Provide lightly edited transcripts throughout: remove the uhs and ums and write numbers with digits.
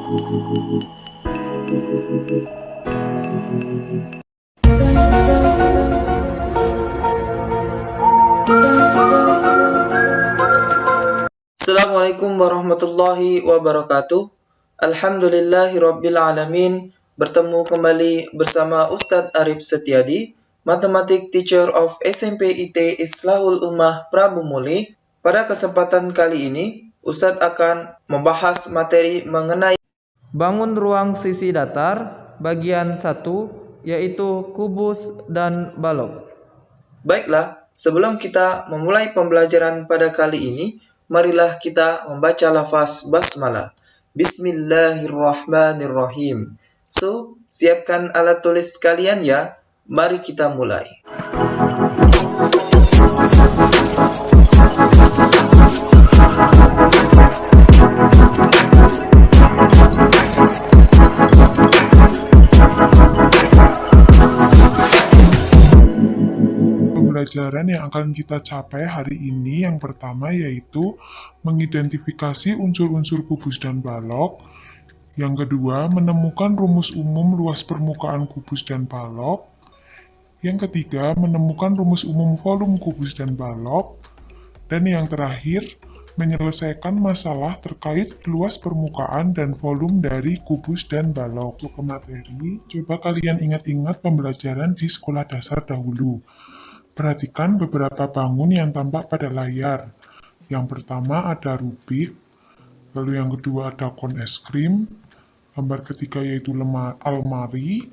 Assalamualaikum warahmatullahi wabarakatuh. Alhamdulillahirrabbilalamin. Bertemu kembali bersama Ustadz Arif Setiadi, Matematik Teacher of SMP IT Islahul Ummah Prabu Muli. Pada kesempatan kali ini, Ustadz akan membahas materi mengenai bangun ruang sisi datar bagian 1, yaitu kubus dan balok. Baiklah, sebelum kita memulai pembelajaran pada kali ini, marilah kita membaca lafaz basmalah. Bismillahirrahmanirrahim. So, siapkan alat tulis kalian ya. Mari kita mulai. Pembelajaran yang akan kita capai hari ini yang pertama yaitu mengidentifikasi unsur-unsur kubus dan balok. Yang kedua, menemukan rumus umum luas permukaan kubus dan balok. Yang ketiga, menemukan rumus umum volume kubus dan balok. Dan yang terakhir, menyelesaikan masalah terkait luas permukaan dan volume dari kubus dan balok. Untuk materi, coba kalian ingat-ingat pembelajaran di sekolah dasar dahulu. Perhatikan beberapa bangun yang tampak pada layar. Yang pertama ada Rubik, lalu yang kedua ada kon es krim, gambar ketiga yaitu almari,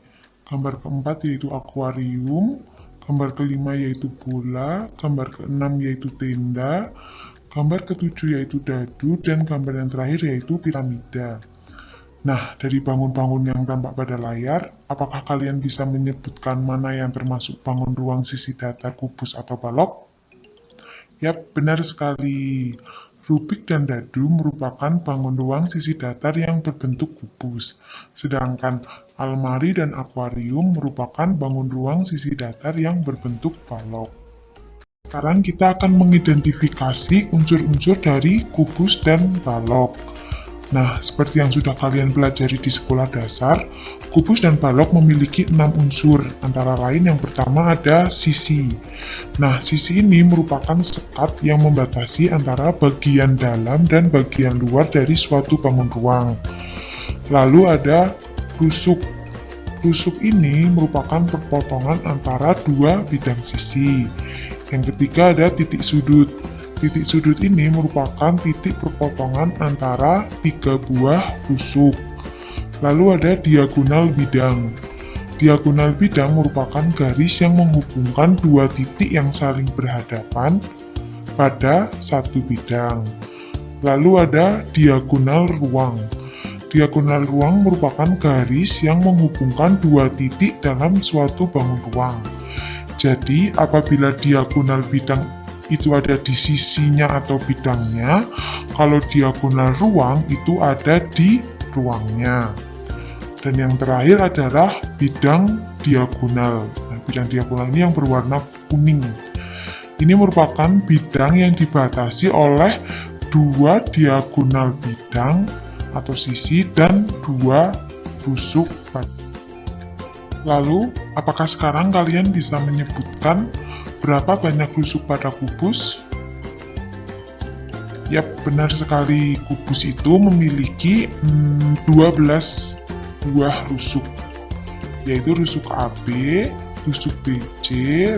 gambar keempat yaitu akuarium, gambar kelima yaitu bola, gambar keenam yaitu tenda, gambar ketujuh yaitu dadu, dan gambar yang terakhir yaitu piramida. Nah, dari bangun-bangun yang tampak pada layar, apakah kalian bisa menyebutkan mana yang termasuk bangun ruang sisi datar, kubus, atau balok? Yap, benar sekali. Rubik dan dadu merupakan bangun ruang sisi datar yang berbentuk kubus, sedangkan almari dan akuarium merupakan bangun ruang sisi datar yang berbentuk balok. Sekarang kita akan mengidentifikasi unsur-unsur dari kubus dan balok. Nah, seperti yang sudah kalian pelajari di sekolah dasar, kubus dan balok memiliki 6 unsur, antara lain yang pertama ada sisi. Nah, sisi ini merupakan sekat yang membatasi antara bagian dalam dan bagian luar dari suatu bangun ruang. Lalu ada rusuk. Rusuk ini merupakan perpotongan antara dua bidang sisi. Yang ketiga ada titik sudut. Titik sudut ini merupakan titik perpotongan antara 3 buah rusuk. Lalu ada diagonal bidang. Diagonal bidang merupakan garis yang menghubungkan dua titik yang saling berhadapan pada satu bidang. Lalu ada diagonal ruang. Diagonal ruang merupakan garis yang menghubungkan dua titik dalam suatu bangun ruang. Jadi, apabila diagonal bidang itu ada di sisinya atau bidangnya, kalau diagonal ruang itu ada di ruangnya. Dan yang terakhir adalah bidang diagonal. Nah, bidang diagonal ini yang berwarna kuning. Ini merupakan bidang yang dibatasi oleh dua diagonal bidang atau sisi dan dua rusuk. Lalu, apakah sekarang kalian bisa menyebutkan berapa banyak rusuk pada kubus? Yap, benar sekali. Kubus itu memiliki 12 buah rusuk, yaitu rusuk AB, rusuk BC,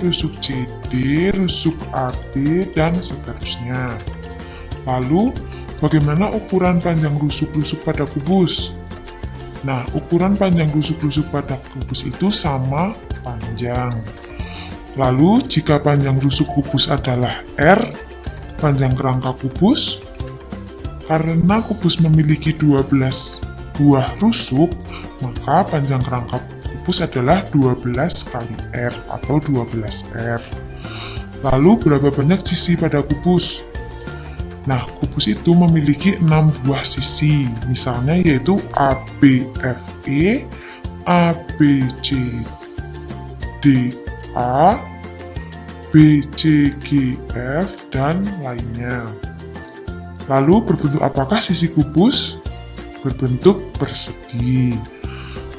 rusuk CD, rusuk AD, dan seterusnya. Lalu, bagaimana ukuran panjang rusuk-rusuk pada kubus? Nah, ukuran panjang rusuk-rusuk pada kubus itu sama panjang. Lalu, jika panjang rusuk kubus adalah R, panjang kerangka kubus, karena kubus memiliki 12 buah rusuk, maka panjang kerangka kubus adalah 12 kali R atau 12R. Lalu, berapa banyak sisi pada kubus? Nah, kubus itu memiliki 6 buah sisi, misalnya yaitu ABFE, ABCDA, BCGF, dan lainnya. Lalu berbentuk apakah sisi kubus? berbentuk persegi.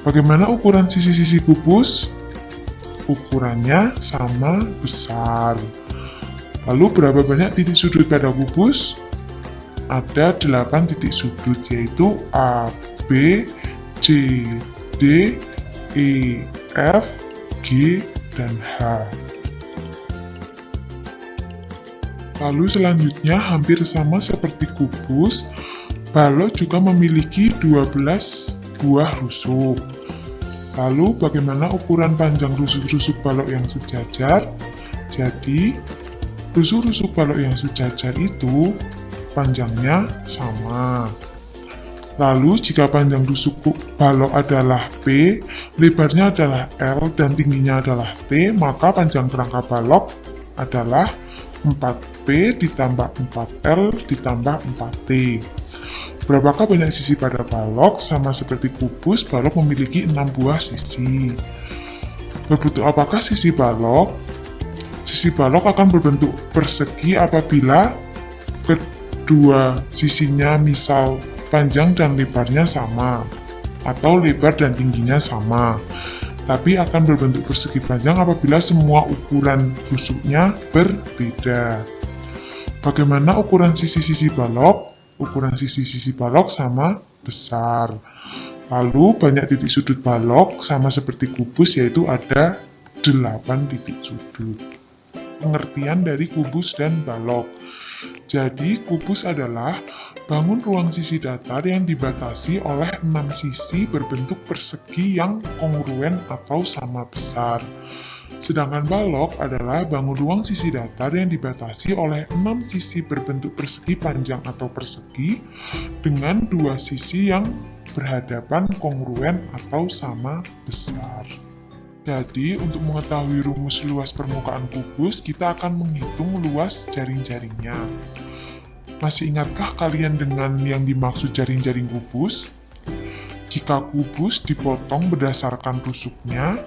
Bagaimana ukuran sisi-sisi kubus? Ukurannya sama besar. Lalu berapa banyak titik sudut pada kubus? Ada 8 titik sudut, yaitu A, B, C, D, E, F, G, dan H. Lalu selanjutnya hampir sama seperti kubus, balok juga memiliki 12 buah rusuk. Lalu bagaimana ukuran panjang rusuk-rusuk balok yang sejajar? Jadi, rusuk-rusuk balok yang sejajar itu panjangnya sama. Lalu jika panjang rusuk balok adalah P, lebarnya adalah L, dan tingginya adalah T, maka panjang kerangka balok adalah 4P ditambah 4L ditambah 4T. Berapakah banyak sisi pada balok? Sama seperti kubus, balok memiliki 6 buah sisi. Berbentuk apakah sisi balok? Sisi balok akan berbentuk persegi apabila kedua sisinya misal panjang dan lebarnya sama, atau lebar dan tingginya sama. Tapi akan berbentuk persegi panjang apabila semua ukuran rusuknya berbeda. Bagaimana ukuran sisi-sisi balok? Ukuran sisi-sisi balok sama besar. Lalu banyak titik sudut balok sama seperti kubus, yaitu ada 8 titik sudut. Pengertian dari kubus dan balok. Jadi kubus adalah bangun ruang sisi datar yang dibatasi oleh 6 sisi berbentuk persegi yang kongruen atau sama besar. Sedangkan balok adalah bangun ruang sisi datar yang dibatasi oleh 6 sisi berbentuk persegi panjang atau persegi dengan 2 sisi yang berhadapan kongruen atau sama besar. Jadi, untuk mengetahui rumus luas permukaan kubus, kita akan menghitung luas jaring-jaringnya. Masih ingatkah kalian dengan yang dimaksud jaring-jaring kubus? Jika kubus dipotong berdasarkan rusuknya,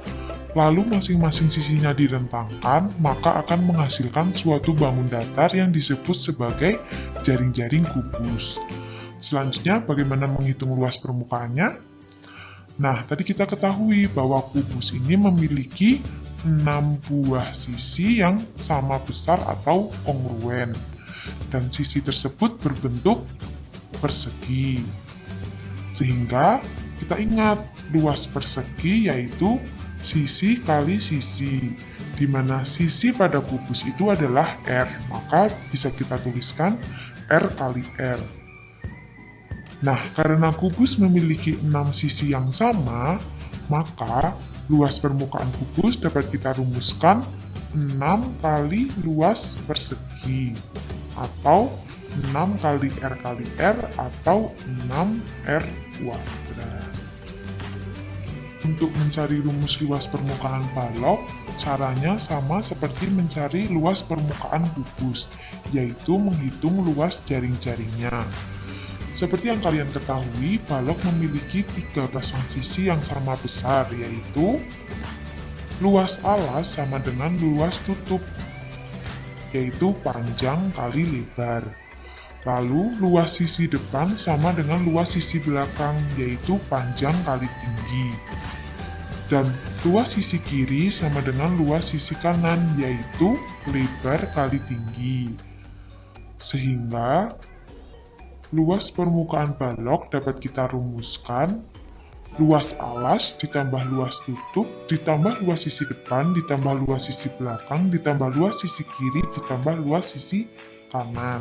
lalu masing-masing sisinya direntangkan, maka akan menghasilkan suatu bangun datar yang disebut sebagai jaring-jaring kubus. Selanjutnya, bagaimana menghitung luas permukaannya? Nah, tadi kita ketahui bahwa kubus ini memiliki 6 buah sisi yang sama besar atau kongruen, dan sisi tersebut berbentuk persegi. Sehingga kita ingat luas persegi yaitu sisi kali sisi, di mana sisi pada kubus itu adalah R, maka bisa kita tuliskan R kali R. Nah, karena kubus memiliki 6 sisi yang sama, maka luas permukaan kubus dapat kita rumuskan 6 kali luas persegi, atau 6 kali R kali R, atau 6R kuadrat. Untuk mencari rumus luas permukaan balok, caranya sama seperti mencari luas permukaan kubus, yaitu menghitung luas jaring-jaringnya. Seperti yang kalian ketahui, balok memiliki 3 pasang sisi yang sama besar, yaitu luas alas sama dengan luas tutup, yaitu panjang kali lebar. Lalu, luas sisi depan sama dengan luas sisi belakang, yaitu panjang kali tinggi. Dan luas sisi kiri sama dengan luas sisi kanan, yaitu lebar kali tinggi. Sehingga, luas permukaan balok dapat kita rumuskan luas alas ditambah luas tutup ditambah luas sisi depan ditambah luas sisi belakang ditambah luas sisi kiri ditambah luas sisi kanan.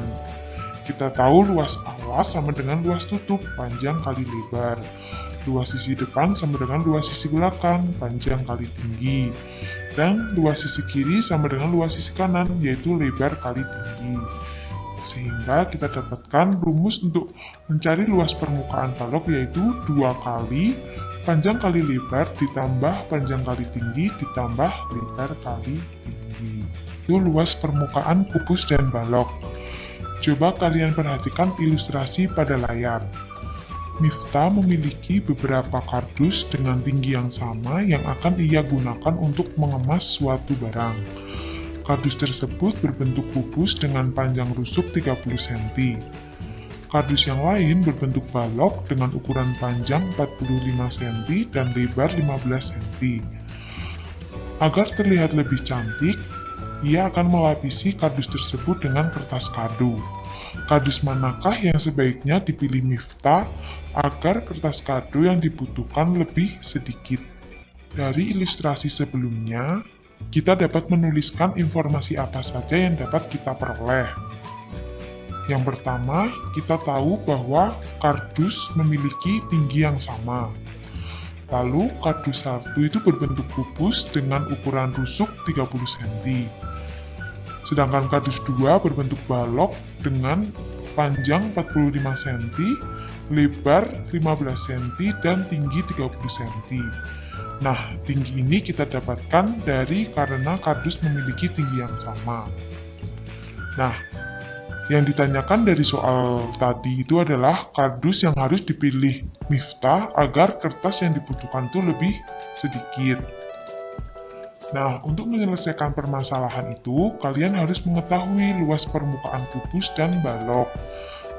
Kita tahu luas alas sama dengan luas tutup, panjang kali lebar. Luas sisi depan sama dengan luas sisi belakang, panjang kali tinggi. Dan luas sisi kiri sama dengan luas sisi kanan, yaitu lebar kali tinggi. Sehingga kita dapatkan rumus untuk mencari luas permukaan balok yaitu 2 kali panjang kali lebar ditambah panjang kali tinggi ditambah lebar kali tinggi. Itu luas permukaan kubus dan balok. Coba kalian perhatikan ilustrasi pada layar. Miftah memiliki beberapa kardus dengan tinggi yang sama yang akan ia gunakan untuk mengemas suatu barang. Kardus tersebut berbentuk kubus dengan panjang rusuk 30 cm. Kardus yang lain berbentuk balok dengan ukuran panjang 45 cm dan lebar 15 cm. Agar terlihat lebih cantik, ia akan melapisi kardus tersebut dengan kertas kado. Kardus manakah yang sebaiknya dipilih Miftah agar kertas kado yang dibutuhkan lebih sedikit? Dari ilustrasi sebelumnya, kita dapat menuliskan informasi apa saja yang dapat kita peroleh. Yang pertama, kita tahu bahwa kardus memiliki tinggi yang sama. Lalu, kardus satu itu berbentuk kubus dengan ukuran rusuk 30 cm. Sedangkan kardus 2 berbentuk balok dengan panjang 45 cm, lebar 15 cm, dan tinggi 30 cm. Nah, tinggi ini kita dapatkan karena kardus memiliki tinggi yang sama. Nah, yang ditanyakan dari soal tadi itu adalah kardus yang harus dipilih Miftah agar kertas yang dibutuhkan itu lebih sedikit. Nah, untuk menyelesaikan permasalahan itu, kalian harus mengetahui luas permukaan kubus dan balok.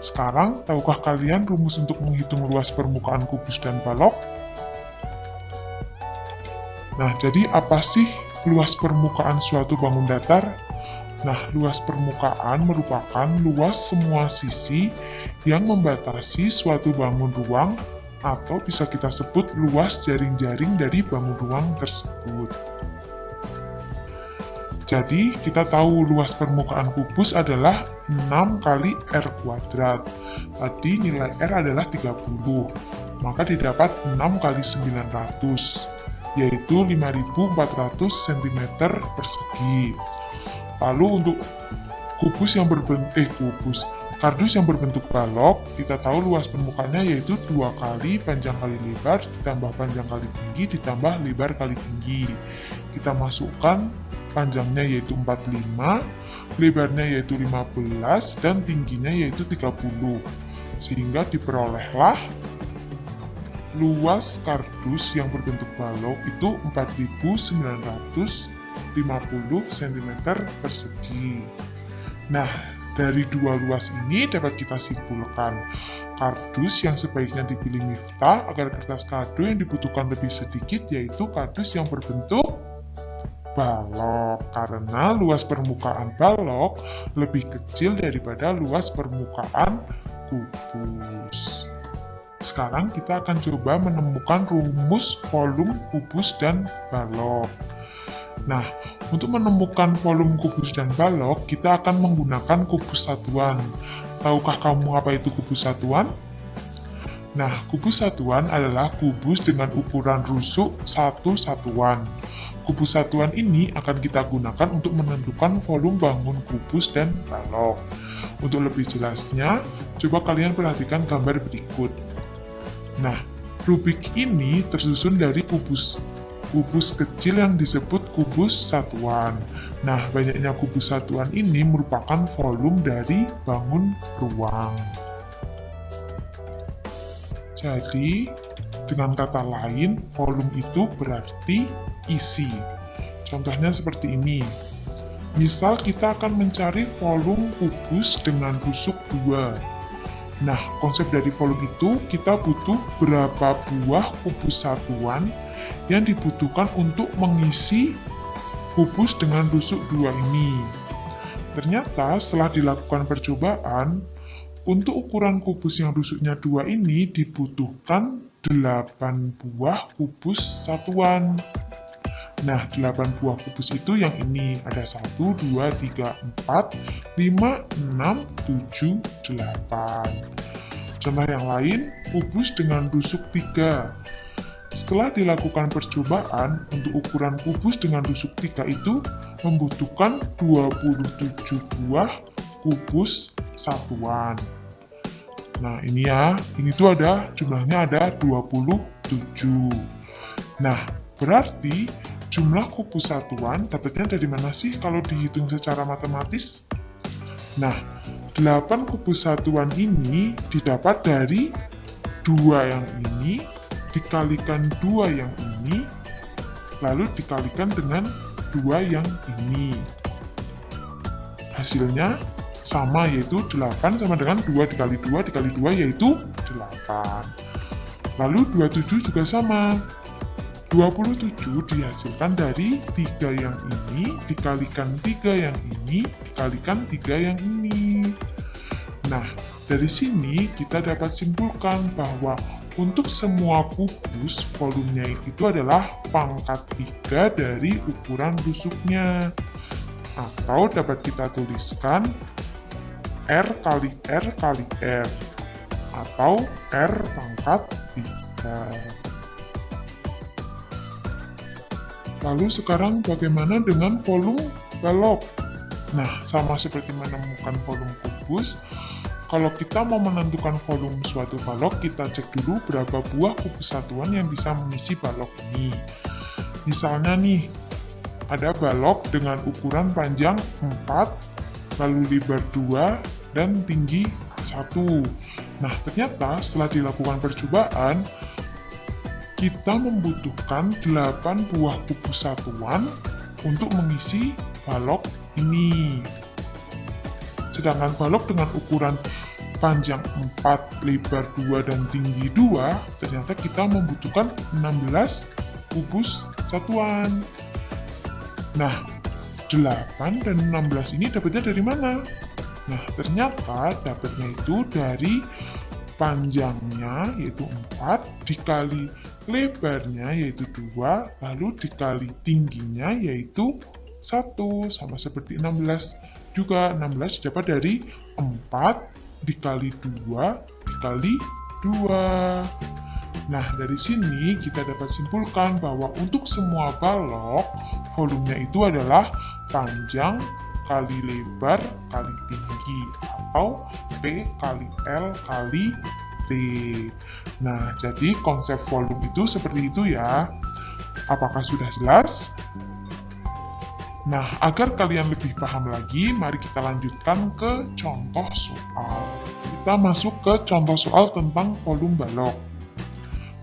Sekarang, tahukah kalian rumus untuk menghitung luas permukaan kubus dan balok? Nah, jadi apa sih luas permukaan suatu bangun datar? Nah, luas permukaan merupakan luas semua sisi yang membatasi suatu bangun ruang atau bisa kita sebut luas jaring-jaring dari bangun ruang tersebut. Jadi, kita tahu luas permukaan kubus adalah 6 kali R kuadrat. Tadi nilai R adalah 30, maka didapat 6 kali 900, yaitu 5.400 cm persegi. Lalu untuk kardus yang berbentuk balok, kita tahu luas permukaannya yaitu 2 kali panjang kali lebar ditambah panjang kali tinggi ditambah lebar kali tinggi. Kita masukkan panjangnya yaitu 45, lebarnya yaitu 15, dan tingginya yaitu 30. Sehingga diperolehlah luas kardus yang berbentuk balok itu 4.950 cm persegi. Nah, dari dua luas ini dapat kita simpulkan kardus yang sebaiknya dipilih Miftah agar kertas kado yang dibutuhkan lebih sedikit yaitu kardus yang berbentuk balok, karena luas permukaan balok lebih kecil daripada luas permukaan kubus. Sekarang kita akan coba menemukan rumus volume kubus dan balok. Nah, untuk menemukan volume kubus dan balok, kita akan menggunakan kubus satuan. Tahukah kamu apa itu kubus satuan? Nah, kubus satuan adalah kubus dengan ukuran rusuk 1 satuan. Kubus satuan ini akan kita gunakan untuk menentukan volume bangun kubus dan balok. Untuk lebih jelasnya, coba kalian perhatikan gambar berikut. Nah, rubik ini tersusun dari kubus kecil yang disebut kubus satuan. Nah, banyaknya kubus satuan ini merupakan volume dari bangun ruang. Jadi, dengan kata lain, volume itu berarti isi. Contohnya seperti ini. Misal kita akan mencari volume kubus dengan rusuk 2. Nah, konsep dari volume itu kita butuh berapa buah kubus satuan yang dibutuhkan untuk mengisi kubus dengan rusuk 2 ini. Ternyata setelah dilakukan percobaan, untuk ukuran kubus yang rusuknya 2 ini dibutuhkan 8 buah kubus satuan. Nah, 8 buah kubus itu yang ini, ada 1, 2, 3, 4, 5, 6, 7, 8. Contoh yang lain, kubus dengan rusuk 3. Setelah dilakukan percobaan, untuk ukuran kubus dengan rusuk 3 itu membutuhkan 27 buah kubus satuan. Nah, ini tuh jumlahnya ada 27. Nah, berarti jumlah kubus satuan dapatnya dari mana sih kalau dihitung secara matematis? Nah, 8 kubus satuan ini didapat dari 2 yang ini, dikalikan 2 yang ini, lalu dikalikan dengan 2 yang ini. Hasilnya sama, yaitu 8 sama dengan 2 dikali 2 dikali 2 yaitu 8. Lalu 27 juga sama. 27 dihasilkan dari 3 yang ini dikalikan 3 yang ini dikalikan 3 yang ini. Nah, dari sini kita dapat simpulkan bahwa untuk semua kubus volumenya itu adalah pangkat 3 dari ukuran rusuknya. Atau dapat kita tuliskan R kali R kali R atau R pangkat 3. Lalu sekarang bagaimana dengan volume balok? Nah, sama seperti menemukan volume kubus, kalau kita mau menentukan volume suatu balok, kita cek dulu berapa buah kubus satuan yang bisa mengisi balok ini. Misalnya nih, ada balok dengan ukuran panjang 4, lalu lebar 2, dan tinggi 1. Nah, ternyata setelah dilakukan percobaan, kita membutuhkan 8 buah kubus satuan untuk mengisi balok ini. Sedangkan balok dengan ukuran panjang 4, lebar 2, dan tinggi 2, ternyata kita membutuhkan 16 kubus satuan. Nah, 8 dan 16 ini dapatnya dari mana? Nah, ternyata dapatnya itu dari panjangnya, yaitu 4, dikali lebarnya, yaitu 2, lalu dikali tingginya, yaitu 1, sama seperti 16. Juga 16 dapat dari 4 dikali 2 dikali 2. Nah, dari sini kita dapat simpulkan bahwa untuk semua balok, volumenya itu adalah panjang kali lebar kali tinggi, atau P kali L kali T. Nah, jadi konsep volume itu seperti itu ya. Apakah sudah jelas? Nah, agar kalian lebih paham lagi, mari kita lanjutkan ke contoh soal. Kita masuk ke contoh soal tentang volume balok.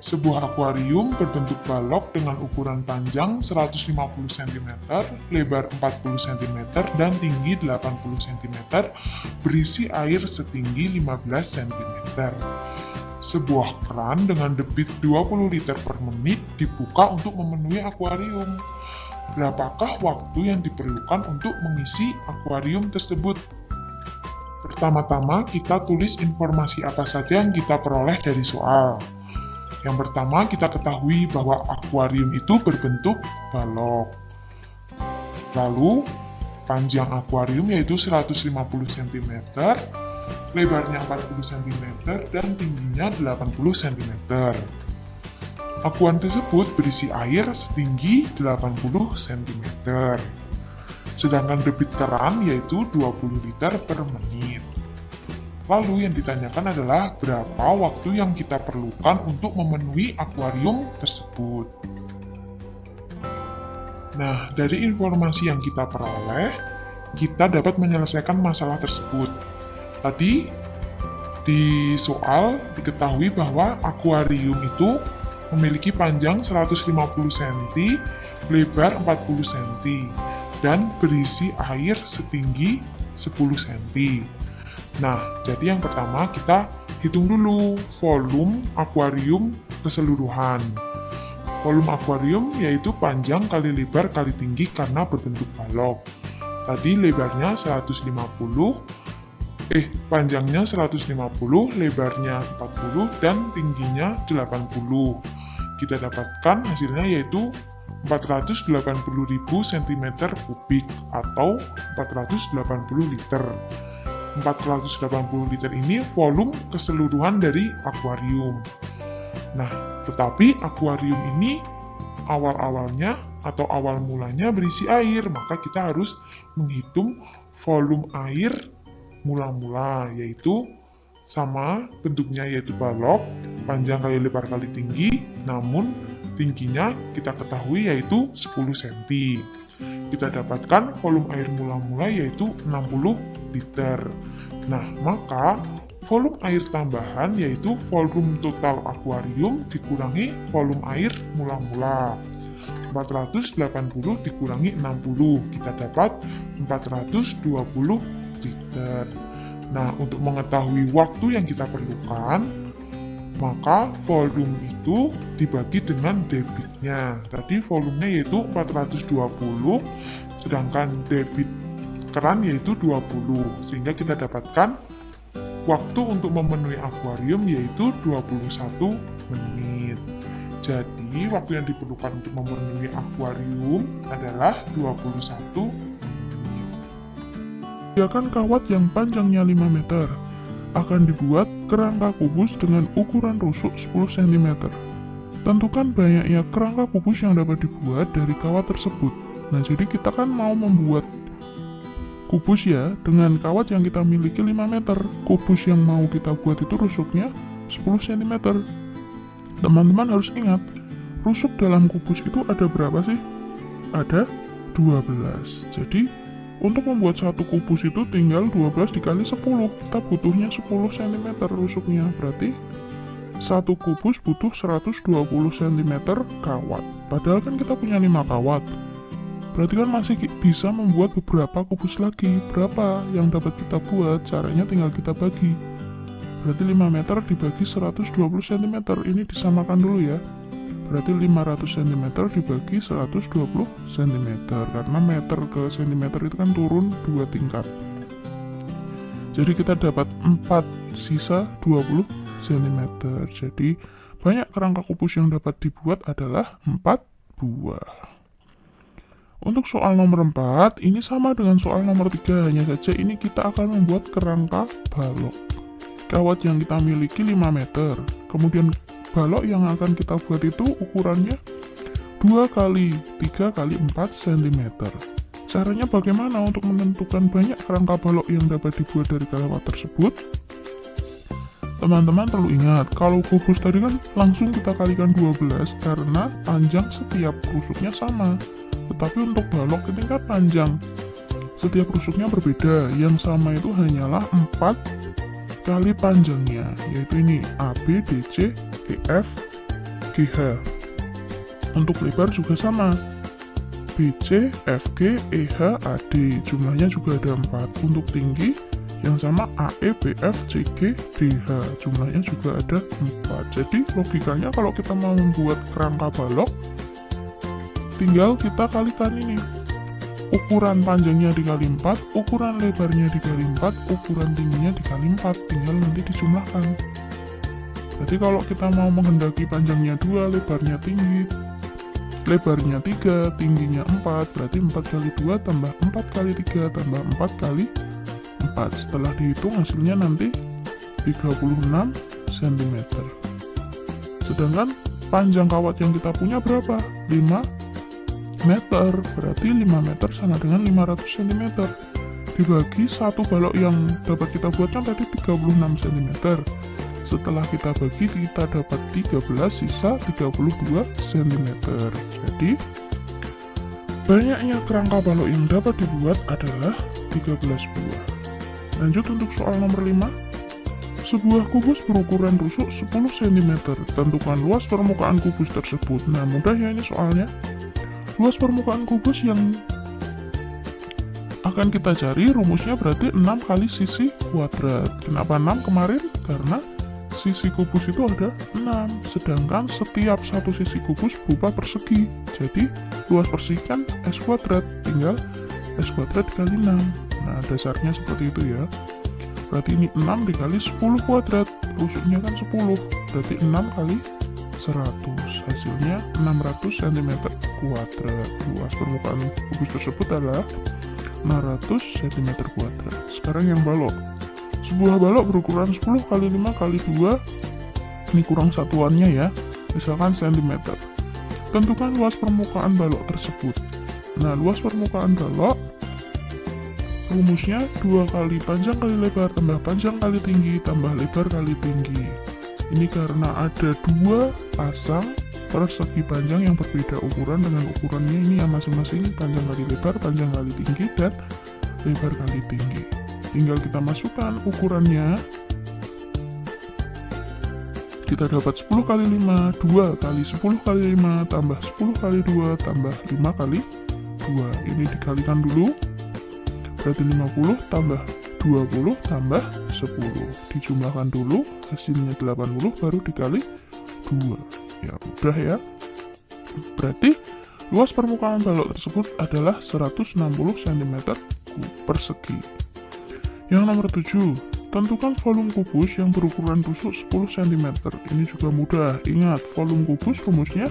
Sebuah akuarium berbentuk balok dengan ukuran panjang 150 cm, lebar 40 cm, dan tinggi 80 cm, berisi air setinggi 15 cm. Sebuah keran dengan debit 20 liter per menit dibuka untuk memenuhi akuarium. Berapakah waktu yang diperlukan untuk mengisi akuarium tersebut? Pertama-tama kita tulis informasi apa saja yang kita peroleh dari soal. Yang pertama, kita ketahui bahwa akuarium itu berbentuk balok. Lalu, panjang akuarium yaitu 150 cm, lebarnya 40 cm, dan tingginya 80 cm. Akuarium tersebut berisi air setinggi 80 cm. Sedangkan debit keran yaitu 20 liter per menit. Lalu yang ditanyakan adalah berapa waktu yang kita perlukan untuk memenuhi akuarium tersebut. Nah, dari informasi yang kita peroleh, kita dapat menyelesaikan masalah tersebut. Tadi di soal diketahui bahwa akuarium itu memiliki panjang 150 cm, lebar 40 cm, dan berisi air setinggi 10 cm. Nah, jadi yang pertama kita hitung dulu volume akuarium keseluruhan. Volume akuarium yaitu panjang kali lebar kali tinggi karena berbentuk balok. Tadi lebarnya 150, panjangnya 150, lebarnya 40, dan tingginya 80. Kita dapatkan hasilnya yaitu 480.000 cm3 atau 480 liter. 480 liter ini volume keseluruhan dari akuarium. Nah, tetapi akuarium ini awal-awalnya atau awal mulanya berisi air, maka kita harus menghitung volume air mula-mula, yaitu sama bentuknya yaitu balok, panjang kali lebar kali tinggi, namun tingginya kita ketahui yaitu 10 cm. Kita dapatkan volume air mula-mula yaitu 60 liter. Nah, maka volume air tambahan yaitu volume total akuarium dikurangi volume air mula-mula. 480 dikurangi 60, kita dapat 420 liter. Nah, untuk mengetahui waktu yang kita perlukan, maka volume itu dibagi dengan debitnya. Tadi volumenya yaitu 420, sedangkan debit keran yaitu 20. Sehingga kita dapatkan waktu untuk memenuhi akuarium yaitu 21 menit. Jadi, waktu yang diperlukan untuk memenuhi akuarium adalah 21 menit. Sediakan kawat yang panjangnya 5 meter. Akan dibuat kerangka kubus dengan ukuran rusuk 10 cm. Tentukan banyaknya kerangka kubus yang dapat dibuat dari kawat tersebut. Nah, jadi kita kan mau membuat kubus ya, dengan kawat yang kita miliki 5 meter. Kubus yang mau kita buat itu rusuknya 10 cm. Teman-teman harus ingat, rusuk dalam kubus itu ada berapa sih? Ada 12. Jadi, untuk membuat satu kubus itu tinggal 12 dikali 10. Kita butuhnya 10 cm rusuknya. Berarti satu kubus butuh 120 cm kawat. Padahal kan kita punya 5 kawat. Berarti kan masih bisa membuat beberapa kubus lagi. Berapa yang dapat kita buat? Caranya tinggal kita bagi. Berarti 5 meter dibagi 120 cm. Ini disamakan dulu ya. Berarti 500 cm dibagi 120 cm. Karena meter ke cm itu kan turun 2 tingkat. Jadi kita dapat 4 sisa 20 cm. Jadi banyak kerangka kubus yang dapat dibuat adalah 4 buah. Untuk soal nomor 4, ini sama dengan soal nomor 3, hanya saja ini kita akan membuat kerangka balok. Kawat yang kita miliki 5 meter. Kemudian balok yang akan kita buat itu ukurannya 2 kali 3 kali 4 cm. Caranya bagaimana untuk menentukan banyak kerangka balok yang dapat dibuat dari kawat tersebut? Teman-teman perlu ingat, kalau kubus tadi kan langsung kita kalikan 12 karena panjang setiap rusuknya sama. Tetapi untuk balok ini kan panjang setiap rusuknya berbeda. Yang sama itu hanyalah 4 kali panjangnya, yaitu ini AB, DC, EF, GH. Untuk lebar juga sama, BC, FG, EH, AD. Jumlahnya juga ada 4. Untuk tinggi yang sama AE, BF, CG, DH. Jumlahnya juga ada 4. Jadi logikanya kalau kita mau membuat kerangka balok, tinggal kita kalikan ini. Ukuran panjangnya dikali 4, ukuran lebarnya dikali 4, ukuran tingginya dikali 4, tinggal nanti dijumlahkan. Jadi kalau kita mau menghendaki panjangnya 2, lebarnya 3, tingginya 4, berarti 4 kali 2 tambah 4 kali 3 tambah 4 kali 4. Setelah dihitung hasilnya nanti 36 cm. Sedangkan panjang kawat yang kita punya berapa? 5 meter, berarti 5 meter sama dengan 500 cm. Dibagi satu balok yang dapat kita buatkan tadi 36 cm. Setelah kita bagi, kita dapat 13, sisa 32 cm. Jadi, banyaknya kerangka balok yang dapat dibuat adalah 13 buah. Lanjut untuk soal nomor 5. Sebuah kubus berukuran rusuk 10 cm. Tentukan luas permukaan kubus tersebut. Nah, mudah ya ini soalnya. Luas permukaan kubus yang akan kita cari rumusnya berarti 6 kali sisi kuadrat. Kenapa 6 kemarin? Karena sisi kubus itu ada 6, sedangkan setiap satu sisi kubus berupa persegi. Jadi luas persegi kan S kuadrat, tinggal S kuadrat dikali 6. Nah, dasarnya seperti itu ya. Berarti ini 6 dikali 10 kuadrat, rusuknya kan 10, berarti 6 kali 100, hasilnya 600 cm kuadrat. Luas permukaan kubus tersebut adalah 600 cm kuadrat. Sekarang yang balok. Sebuah balok berukuran 10 kali 5 kali 2, ini kurang satuannya ya, misalkan cm. Tentukan luas permukaan balok tersebut. Nah, luas permukaan balok rumusnya 2 kali panjang kali lebar tambah panjang kali tinggi tambah lebar kali tinggi. Ini karena ada 2 pasang persegi panjang yang berbeda ukuran dengan ukurannya ini yang masing-masing panjang kali lebar, panjang kali tinggi, dan lebar kali tinggi. Tinggal kita masukkan ukurannya. Kita dapat 10 kali 5, 2 kali 10 kali 5, tambah 10 kali 2, tambah 5 kali 2. Ini dikalikan dulu. Berarti 50 tambah 20 tambah 10. Dijumlahkan dulu, hasilnya 80 baru dikali 2. Ya, mudah ya. Berarti luas permukaan balok tersebut adalah 160 cm persegi. Yang nomor 7, tentukan volume kubus yang berukuran tusuk 10 cm. Ini juga mudah. Ingat, volume kubus rumusnya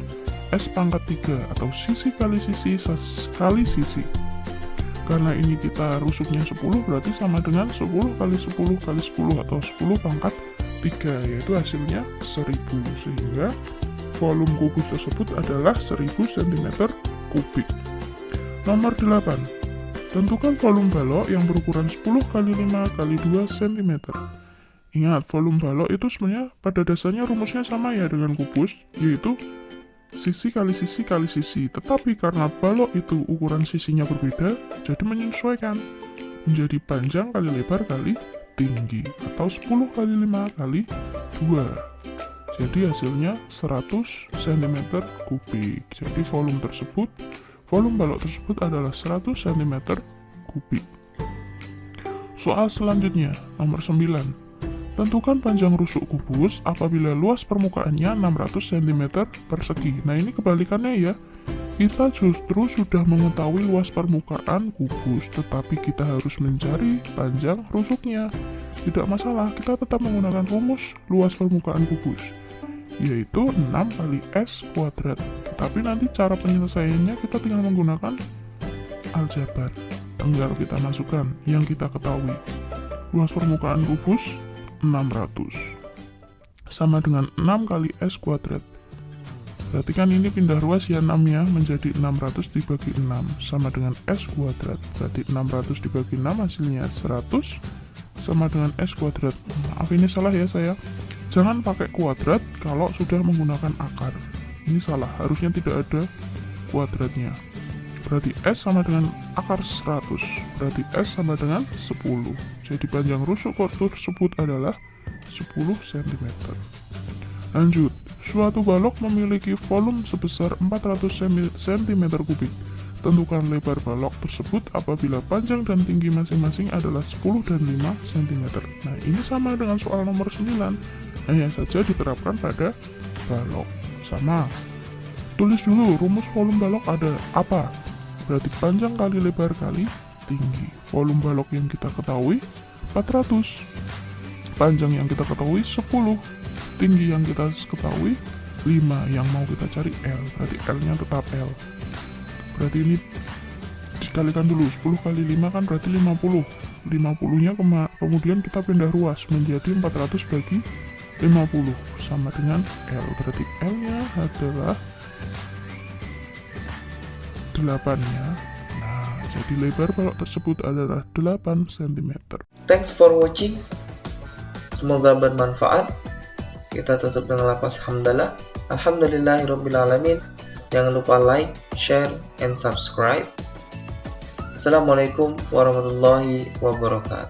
S pangkat 3 atau sisi kali sisi kali sisi. Karena ini kita rusuknya 10, berarti sama dengan 10 kali 10 kali 10 atau 10 pangkat 3, yaitu hasilnya 1000. Sehingga volume kubus tersebut adalah 1000 cm kubik. Nomor 8. Tentukan volume balok yang berukuran 10 kali 5 kali 2 cm. Ingat, volume balok itu sebenarnya pada dasarnya rumusnya sama ya dengan kubus, yaitu sisi kali sisi kali sisi. Tetapi karena balok itu ukuran sisinya berbeda, jadi menyesuaikan menjadi panjang kali lebar kali tinggi, atau 10 kali 5 kali 2. Jadi hasilnya 100 cm kubik. Jadi volume balok tersebut adalah 100 cm kubik. Soal selanjutnya, nomor 9. Tentukan panjang rusuk kubus apabila luas permukaannya 600 cm persegi. Nah, ini kebalikannya ya. Kita justru sudah mengetahui luas permukaan kubus, tetapi kita harus mencari panjang rusuknya. Tidak masalah, kita tetap menggunakan rumus luas permukaan kubus, yaitu 6 kali S kuadrat. Tapi nanti cara penyelesaiannya kita tinggal menggunakan aljabar. Tinggal kita masukkan yang kita ketahui. Luas permukaan kubus 600 sama dengan 6 kali S kuadrat. Berarti kan ini pindah ruas ya 6 ya, menjadi 600 dibagi 6 sama dengan S kuadrat. Berarti 600 dibagi 6 hasilnya 100 sama dengan S kuadrat. Maaf, ini salah ya saya. Jangan pakai kuadrat kalau sudah menggunakan akar. Ini salah, harusnya tidak ada kuadratnya. Berarti S sama dengan akar 100. Berarti S sama dengan 10. Jadi panjang rusuk tersebut adalah 10 cm. Lanjut, suatu balok memiliki volume sebesar 400 cm kubik. Tentukan lebar balok tersebut apabila panjang dan tinggi masing-masing adalah 10 dan 5 cm. Nah, ini sama dengan soal nomor 9. Hanya saja diterapkan pada balok. Sama. Tulis dulu rumus volume balok ada apa? Berarti panjang kali lebar kali tinggi. Volume balok yang kita ketahui 400. Panjang yang kita ketahui 10. Tinggi yang kita ketahui 5. Yang mau kita cari L. Berarti L-nya tetap L. Berarti ini dikalikan dulu. 10 kali 5 kan berarti 50. 50-nya kemudian kita pindah ruas menjadi 400 bagi 50 sama dengan L. Berarti L-nya adalah 8 ya. Nah, jadi lebar balok tersebut adalah 8 cm. Thanks for watching. Semoga bermanfaat. Kita tutup dengan lafaz hamdalah. Alhamdulillahirrabbilalamin. Jangan lupa like, share, and subscribe. Assalamualaikum warahmatullahi wabarakatuh.